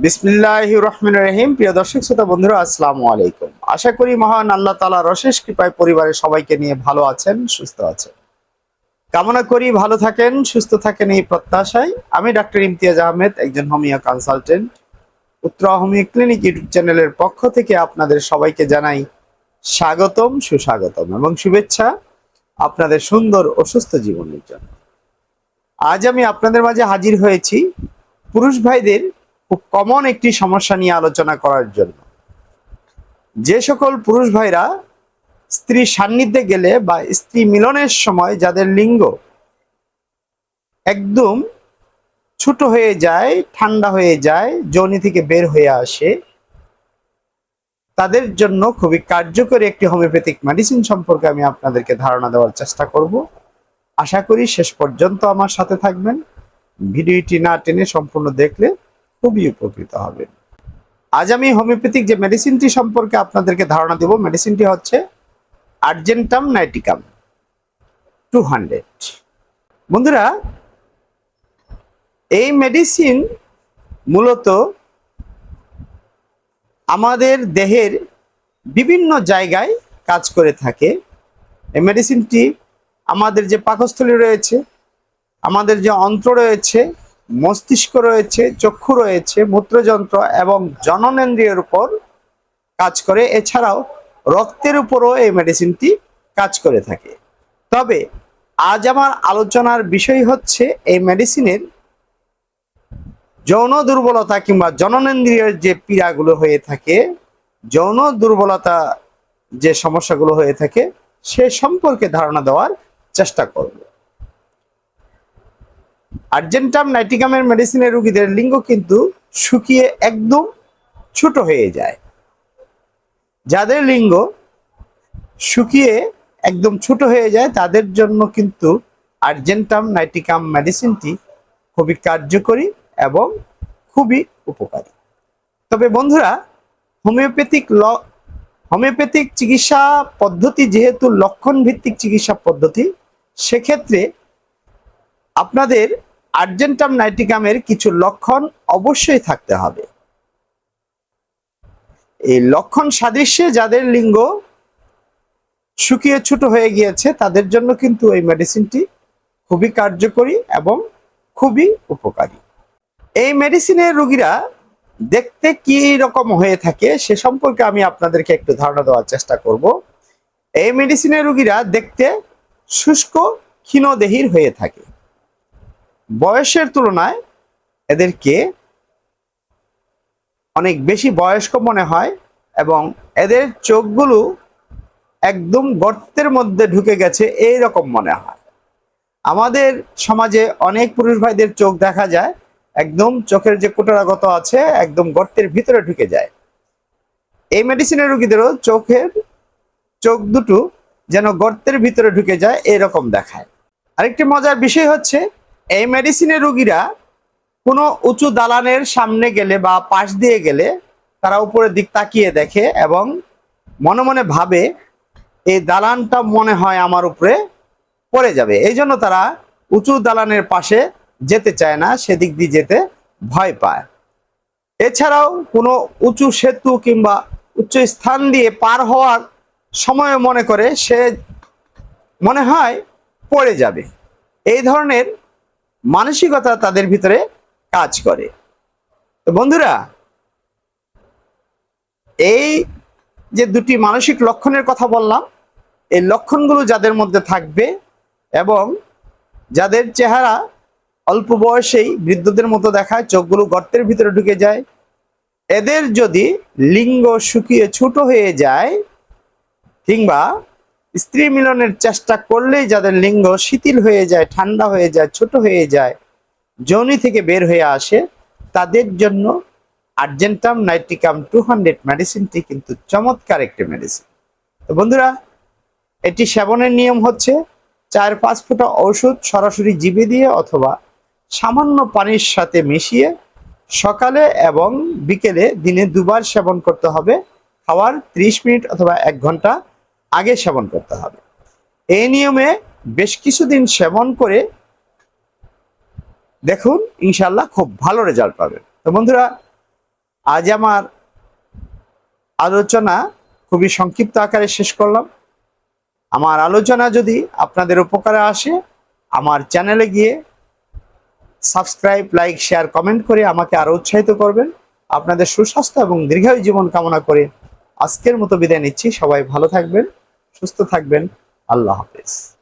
বিসমিল্লাহির রহমানির রহিম। প্রিয় দর্শক শ্রোতা বন্ধুরা, আসসালামু আলাইকুম। আশা করি মহান আল্লাহ তাআলার অশেষ কৃপায় পরিবারের সবাইকে নিয়ে ভালো আছেন, সুস্থ আছেন। কামনা করি ভালো থাকেন, সুস্থ থাকেন এই প্রত্যাশায় আমি ডাক্তার ইমতিয়াজ আহমেদ, একজন homeo consultant, Uttara homeo clinic YouTube চ্যানেলের পক্ষ থেকে আপনাদের সবাইকে জানাই স্বাগতম, সুস্বাগতম এবং শুভেচ্ছা আপনাদের সুন্দর ও সুস্থ জীবনের জন্য। আজ আমি আপনাদের মাঝে হাজির হয়েছি পুরুষ ভাইদের খুব কমন একটি সমস্যা নিয়ে আলোচনা করার জন্য। যে সকল পুরুষ ভাইরা স্ত্রী সান্নিধ্যে গেলে বা স্ত্রী মিলনের সময় যাদের লিঙ্গ একদম ছোট হয়ে যায়, ঠান্ডা হয়ে যায়, যোনি থেকে বের হয়ে আসে, তাদের জন্য খুবই কার্যকরী একটি হোমিওপ্যাথিক মেডিসিন সম্পর্কে আমি আপনাদেরকে ধারণা দেওয়ার চেষ্টা করব। আশা করি শেষ পর্যন্ত আমার সাথে থাকবেন। ভিডিওটি না টেনে সম্পূর্ণ দেখলে খুবই উপকৃত হবেন। আজ আমি হোমিওপ্যাথিক যে মেডিসিনটি সম্পর্কে আপনাদেরকে ধারণা দেব, মেডিসিনটি হচ্ছে আর্জেন্টাম নাইটিকাম 200। বন্ধুরা, এই মেডিসিন মূলত আমাদের দেহের বিভিন্ন জায়গায় কাজ করে থাকে। এই মেডিসিনটি আমাদের যে পাকস্থলী রয়েছে, আমাদের যে অন্ত্র রয়েছে, মস্তিষ্ক রয়েছে, চক্ষু রয়েছে, মূত্রযন্ত্র এবং জননেন্দ্রিয়ের উপর কাজ করে। এছাড়াও রক্তের উপরও এই মেডিসিনটি কাজ করে থাকে। তবে আজ আমার আলোচনার বিষয় হচ্ছে এই মেডিসিনের যৌন দুর্বলতা কিংবা জননেন্দ্রিয়ের যে পীড়াগুলো হয়ে থাকে, যৌন দুর্বলতা যে সমস্যাগুলো হয়ে থাকে সে সম্পর্কে ধারণা দেওয়ার চেষ্টা করব। আর্জেন্টাম নাইটিকামের মেডিসিনের রোগীদের লিঙ্গ কিন্তু শুকিয়ে একদম ছোট হয়ে যায়। যাদের লিঙ্গ শুকিয়ে একদম ছোট হয়ে যায় তাদের জন্য কিন্তু আর্জেন্টাম নাইটিকাম মেডিসিনটি খুবই কার্যকরী এবং খুবই উপকারী। তবে বন্ধুরা, হোমিওপ্যাথিক চিকিৎসা পদ্ধতি যেহেতু লক্ষণ ভিত্তিক চিকিৎসা পদ্ধতি, সেক্ষেত্রে আপনাদের আর্জেন্টাম নাইটিকামের কিছু লক্ষণ অবশ্যই থাকতে হবে। এই লক্ষণ সাদৃশ্যে যাদের লিঙ্গ শুকিয়ে ছোট হয়ে গিয়েছে তাদের জন্য কিন্তু এই মেডিসিনটি খুবই কার্যকরী এবং খুবই উপকারী। এই মেডিসিনের রোগীরা দেখতে কি রকম হয়ে থাকে সে সম্পর্কে আমি আপনাদেরকে একটু ধারণা দেওয়ার চেষ্টা করব। এই মেডিসিনের রোগীরা দেখতে শুষ্ক ক্ষীণদেহীর হয়ে থাকে। বয়সের তুলনায় এদেরকে অনেক বেশি বয়স্ক মনে হয় এবং এদের চোখগুলো একদম গর্তের মধ্যে ঢুকে গেছে এই রকম মনে হয়। আমাদের সমাজে অনেক পুরুষ ভাইদের চোখ দেখা যায় একদম চোখের যে কোটরাগত আছে একদম গর্তের ভিতরে ঢুকে যায়। এই মেডিসিনের রোগীদেরও চোখ দুটো যেন গর্তের ভিতরে ঢুকে যায় এরকম দেখায়। আরেকটি মজার বিষয় হচ্ছে এই মেডিসিনের রোগীরা কোনো উঁচু দালানের সামনে গেলে বা পাশ দিয়ে গেলে তারা উপরের দিক তাকিয়ে দেখে এবং মনে মনে ভাবে এই দালানটা মনে হয় আমার উপরে পড়ে যাবে। এই জন্য তারা উঁচু দালানের পাশে যেতে চায় না, সেদিক দিয়ে যেতে ভয় পায়। এছাড়াও কোনো উঁচু সেতু কিংবা উচ্চ স্থান দিয়ে পার হওয়ার সময় মনে করে সে মনে হয় পড়ে যাবে। এই ধরনের মানসিকতা তাদের ভিতরে কাজ করে। তো বন্ধুরা, এই যে দুটি মানসিক লক্ষণের কথা বললাম, এই লক্ষণগুলো যাদের মধ্যে থাকবে এবং যাদের চেহারা অল্প বয়সেই বৃদ্ধদের মতো দেখায়, চোখগুলো গর্তের ভিতরে ঢুকে যায়, এদের যদি লিঙ্গ শুকিয়ে ছোট হয়ে যায় কিংবা স্ত্রী মিলনের চেষ্টা করলেই যাদের লিঙ্গ শিথিল হয়ে যায়, ঠান্ডা হয়ে যায়, ছোট হয়ে যায়, যোনি থেকে বের হয়ে আসে, তাদের জন্য আর্জেন্টাম নাইটিকাম 200 মেডিসিনটি কিন্তু চমৎকার একটি মেডিসিন। তো বন্ধুরা, এটি সেবনের নিয়ম হচ্ছে 4-5 ফোঁটা ঔষধ সরাসরি জিভে দিয়ে অথবা সামান্য পানির সাথে মিশিয়ে সকালে এবং বিকেলে দিনে 2 বার সেবন করতে হবে। খাওয়ার 30 মিনিট অথবা 1 ঘন্টা আগে সেবন করতে হবে। এই নিয়মে বেশ কিছুদিন সেবন করে দেখুন, ইনশাল্লাহ খুব ভালো রেজাল্ট পাবেন। তো বন্ধুরা, আজ আমার আলোচনা খুবই সংক্ষিপ্ত আকারে শেষ করলাম। আমার আলোচনা যদি আপনাদের উপকারে আসে, আমার চ্যানেলে গিয়ে সাবস্ক্রাইব, লাইক, শেয়ার, কমেন্ট করে আমাকে আরো উৎসাহিত করবেন। আপনাদের সুস্বাস্থ্য এবং দীর্ঘায়ু জীবন কামনা করে আজকের মতো বিদায় নিচ্ছি। সবাই ভালো থাকবেন, সুস্থ থাকবেন। আল্লাহ হাফেজ।